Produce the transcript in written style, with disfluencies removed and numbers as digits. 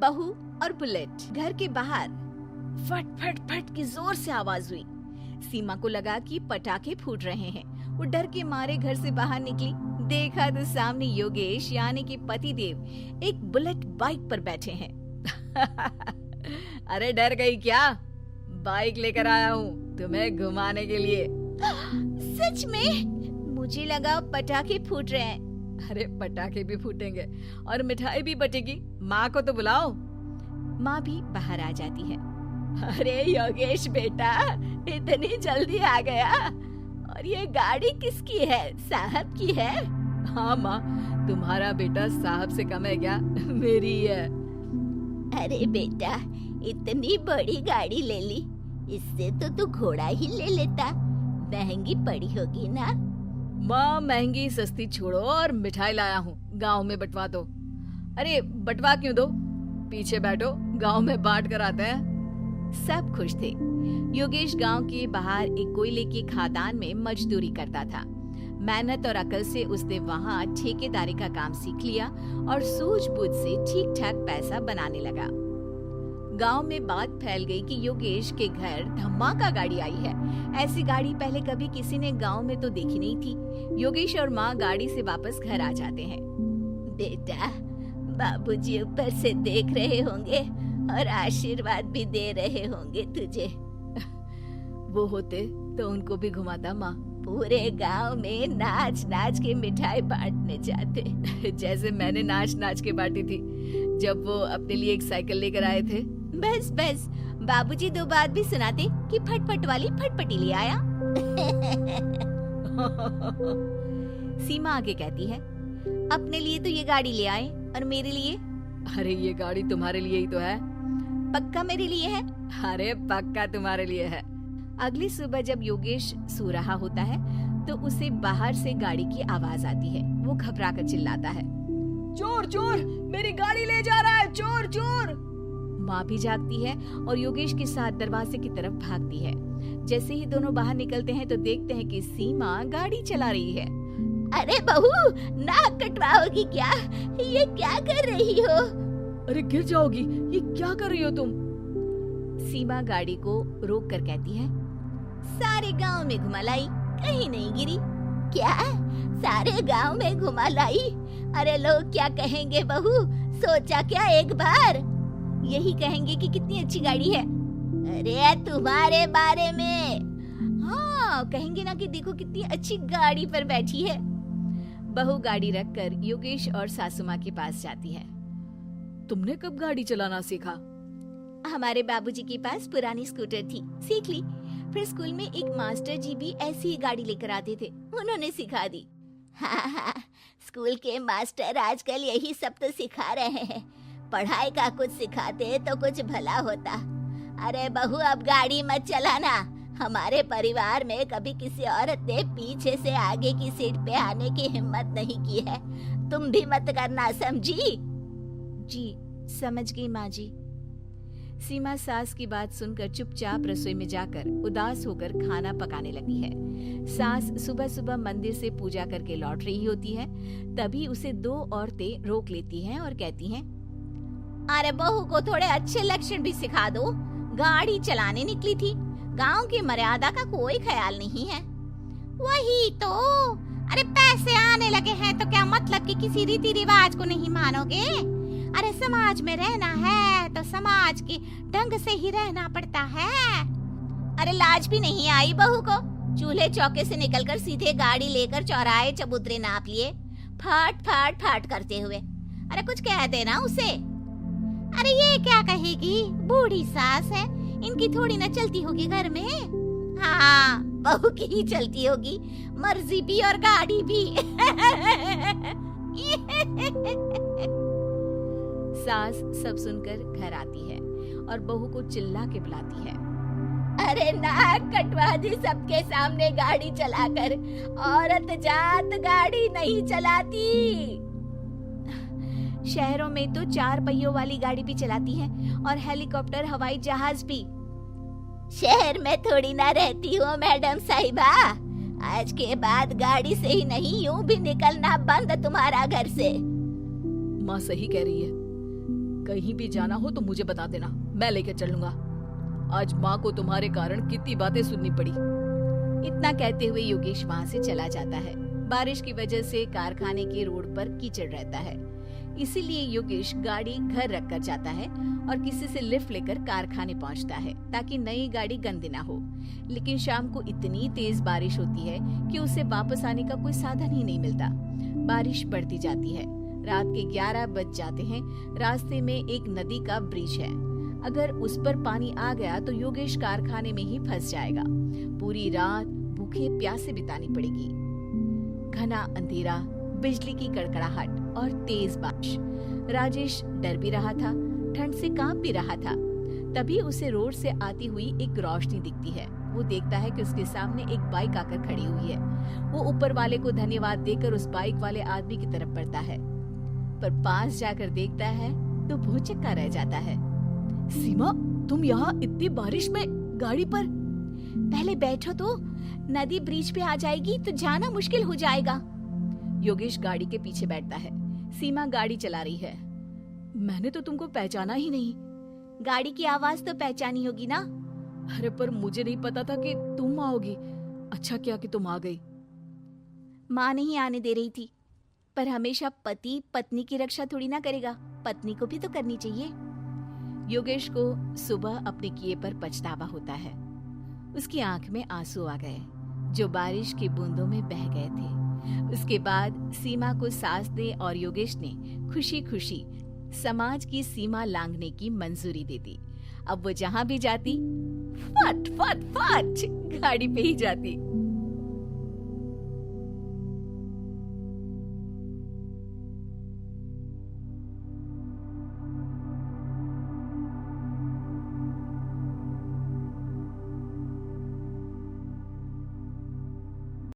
बहू और बुलेट। घर के बाहर फट फट फट की जोर से आवाज हुई। सीमा को लगा कि पटाखे फूट रहे हैं। वो डर के मारे घर से बाहर निकली। देखा तो सामने योगेश यानी कि पतिदेव एक बुलेट बाइक पर बैठे हैं। अरे डर गई क्या? बाइक लेकर आया हूँ तुम्हें घुमाने के लिए। सच में? मुझे लगा पटाखे फूट रहे हैं। अरे पटाखे भी फूटेंगे और मिठाई भी बटेगी। माँ को तो बुलाओ। माँ भी बाहर आ जाती है। अरे योगेश बेटा, इतनी जल्दी आ गया? और ये गाड़ी किसकी है? साहब की है? हाँ माँ, तुम्हारा बेटा साहब से कम है क्या? मेरी है। अरे बेटा, इतनी बड़ी गाड़ी ले ली, इससे तो तू घोड़ा ही ले लेता। महंगी पड़ी होगी ना? माँ महंगी सस्ती छोड़ो और मिठाई लाया हूँ, गांव में बंटवा दो। अरे बंटवा क्यों दो? पीछे बैठो, गांव में बांट कर आते हैं। सब खुश थे। योगेश गांव के बाहर एक कोयले की खदान में मजदूरी करता था। मेहनत और अकल से उसने वहां ठेकेदारी का काम सीख लिया और सूझबूझ से ठीक ठाक पैसा बनाने लगा। गांव में बात फैल गई कि योगेश के घर धमाका गाड़ी आई है। ऐसी गाड़ी पहले कभी किसी ने गांव में तो देखी नहीं थी। योगेश और माँ गाड़ी से वापस घर आ जाते हैं। बेटा, बाबूजी ऊपर से देख रहे होंगे और आशीर्वाद भी दे रहे होंगे तुझे। वो होते तो उनको भी घुमाता माँ। पूरे गांव में नाच नाच के मिठाई बांटने जाते। जैसे मैंने नाच नाच के बांटी थी जब वो अपने लिए एक साइकिल लेकर आए थे। बस बस, बाबूजी दो बात भी सुनाते कि फटफट वाली फटफटी ले आया। सीमा आगे कहती है, अपने लिए तो ये गाड़ी ले आए और मेरे लिए? अरे ये गाड़ी तुम्हारे लिए ही तो है। पक्का मेरे लिए है? अरे पक्का तुम्हारे लिए है। अगली सुबह जब योगेश सो रहा होता है तो उसे बाहर से गाड़ी की आवाज आती है। वो घबरा कर चिल्लाता है, चोर चोर, मेरी गाड़ी ले जा रहा है, चोर चोर। माँ भी जागती है और योगेश के साथ दरवाजे की तरफ भागती है। जैसे ही दोनों बाहर निकलते हैं तो देखते हैं कि सीमा गाड़ी चला रही है। अरे बहू, नाक कटवाओगी क्या? ये क्या कर रही हो? अरे गिर जाओगी, ये क्या कर रही हो तुम? सीमा गाड़ी को रोक कर कहती है, सारे गांव में घुमा लाई, कहीं नहीं गिरी। क्या? सारे गांव में घुमा लाई? अरे लोग क्या कहेंगे बहू? सोचा क्या एक बार? यही कहेंगे कि कितनी अच्छी गाड़ी है। अरे तुम्हारे बारे में। हाँ, कहेंगे ना कि देखो कितनी अच्छी गाड़ी पर बैठी है। बहू गाड़ी रखकर योगेश और सासू माँ के पास जाती है। तुमने कब गाड़ी चलाना सीखा? हमारे बाबूजी के पास पुरानी स्कूटर थी, सीख ली। फिर स्कूल में एक मास्टर जी भी ऐसी ही गाड़ी लेकर आते थे, उन्होंने सिखा दी। हाँ, स्कूल के मास्टर आजकल यही सब तो सिखा रहे हैं। पढ़ाई का कुछ सिखाते तो कुछ भला होता। अरे बहू, अब गाड़ी मत चलाना। हमारे परिवार में कभी किसी औरत ने पीछे से आगे की सीट पे आने की हिम्मत नहीं की है। तुम भी मत करना, समझी? जी समझ गई माँ जी। सीमा सास की बात सुनकर चुपचाप रसोई में जाकर उदास होकर खाना पकाने लगी है। सास सुबह सुबह मंदिर से पूजा करके लौट रही होती है। तभी उसे दो औरतें रोक लेती हैं और कहती हैं, अरे बहू को थोड़े अच्छे लक्षण भी सिखा दो। गाड़ी चलाने निकली थी, गांव की मर्यादा का कोई ख्याल नहीं है। वही तो, अरे पैसे आने लगे हैं तो क्या मतलब कि किसी रीति रिवाज को नहीं मानोगे? अरे समाज में रहना है तो समाज के ढंग से ही रहना पड़ता है। अरे लाज भी नहीं आई बहू को? चूल्हे चौके से निकलकर सीधे गाड़ी लेकर चौराहे चबूतरे नाप लिए, फाट फाट फाट करते हुए। अरे कुछ कह देना उसे। अरे ये क्या कहेगी, बूढ़ी सास है, इनकी थोड़ी ना चलती होगी घर में। हाँ, बहू की ही चलती होगी, मर्जी भी और गाड़ी भी। सास सब सुनकर घर आती है और बहू को चिल्ला के बुलाती है, अरे नाक कटवा दी सबके सामने गाड़ी चलाकर। औरत जात गाड़ी नहीं चलाती। शहरों में तो 4 पहियों वाली गाड़ी भी चलाती है और हेलीकॉप्टर, हवाई जहाज भी। शहर में थोड़ी ना रहती हो मैडम साहिबा। आज के बाद गाड़ी से ही नहीं, यूं भी निकलना बंद तुम्हारा घर से। माँ सही कह रही है, कहीं भी जाना हो तो मुझे बता देना, मैं लेकर चलूंगा। आज माँ को तुम्हारे कारण कितनी बातें सुननी पड़ी। इतना कहते हुए योगेश वहाँ से चला जाता है। बारिश की वजह से कारखाने के रोड पर कीचड़ रहता है, इसीलिए योगेश गाड़ी घर रख कर जाता है और किसी से लिफ्ट लेकर कारखाने पहुंचता है ताकि नई गाड़ी गंदी ना हो। लेकिन शाम को इतनी तेज बारिश होती है कि उसे वापस आने का कोई साधन ही नहीं मिलता। बारिश बढ़ती जाती है, रात के 11 बज जाते हैं। रास्ते में एक नदी का ब्रिज है, अगर उस पर पानी आ गया तो योगेश कारखाने में ही फंस जाएगा। पूरी रात भूखे प्यासे बितानी पड़ेगी। घना अंधेरा, बिजली की कड़कड़ाहट और तेज बारिश। राजेश डर भी रहा था, ठंड से कांप भी रहा था। तभी उसे रोड से आती हुई एक रोशनी दिखती है। वो देखता है कि उसके सामने एक बाइक आकर खड़ी हुई है। वो ऊपर वाले को धन्यवाद देकर उस बाइक वाले आदमी की तरफ बढ़ता है, पर पास जाकर देखता है तो भौचक्का रह जाता है। सीमा, तुम यहाँ इतनी बारिश में गाड़ी पर? पहले बैठो तो, नदी ब्रिज पे आ जाएगी तो जाना मुश्किल हो जाएगा। योगेश गाड़ी के पीछे बैठता है। सीमा गाड़ी चला रही है। मैंने तो तुमको पहचाना ही नहीं। गाड़ी की आवाज तो पहचानी होगी ना? अरे पर मुझे नहीं पता था कि तुम आओगी। अच्छा किया कि तुम आ गई। माँ नहीं आने दे रही थी, पर हमेशा पति पत्नी की रक्षा थोड़ी ना करेगा, पत्नी को भी तो करनी चाहिए। योगेश को सुबह अपने किए पर पछतावा होता है। उसकी आंख में आंसू आ गए जो बारिश की बूंदों में बह गए थे। उसके बाद सीमा को सास ने और योगेश ने खुशी खुशी समाज की सीमा लांघने की मंजूरी दे दी। अब वो जहां भी जाती फट फट फट गाड़ी पे ही जाती।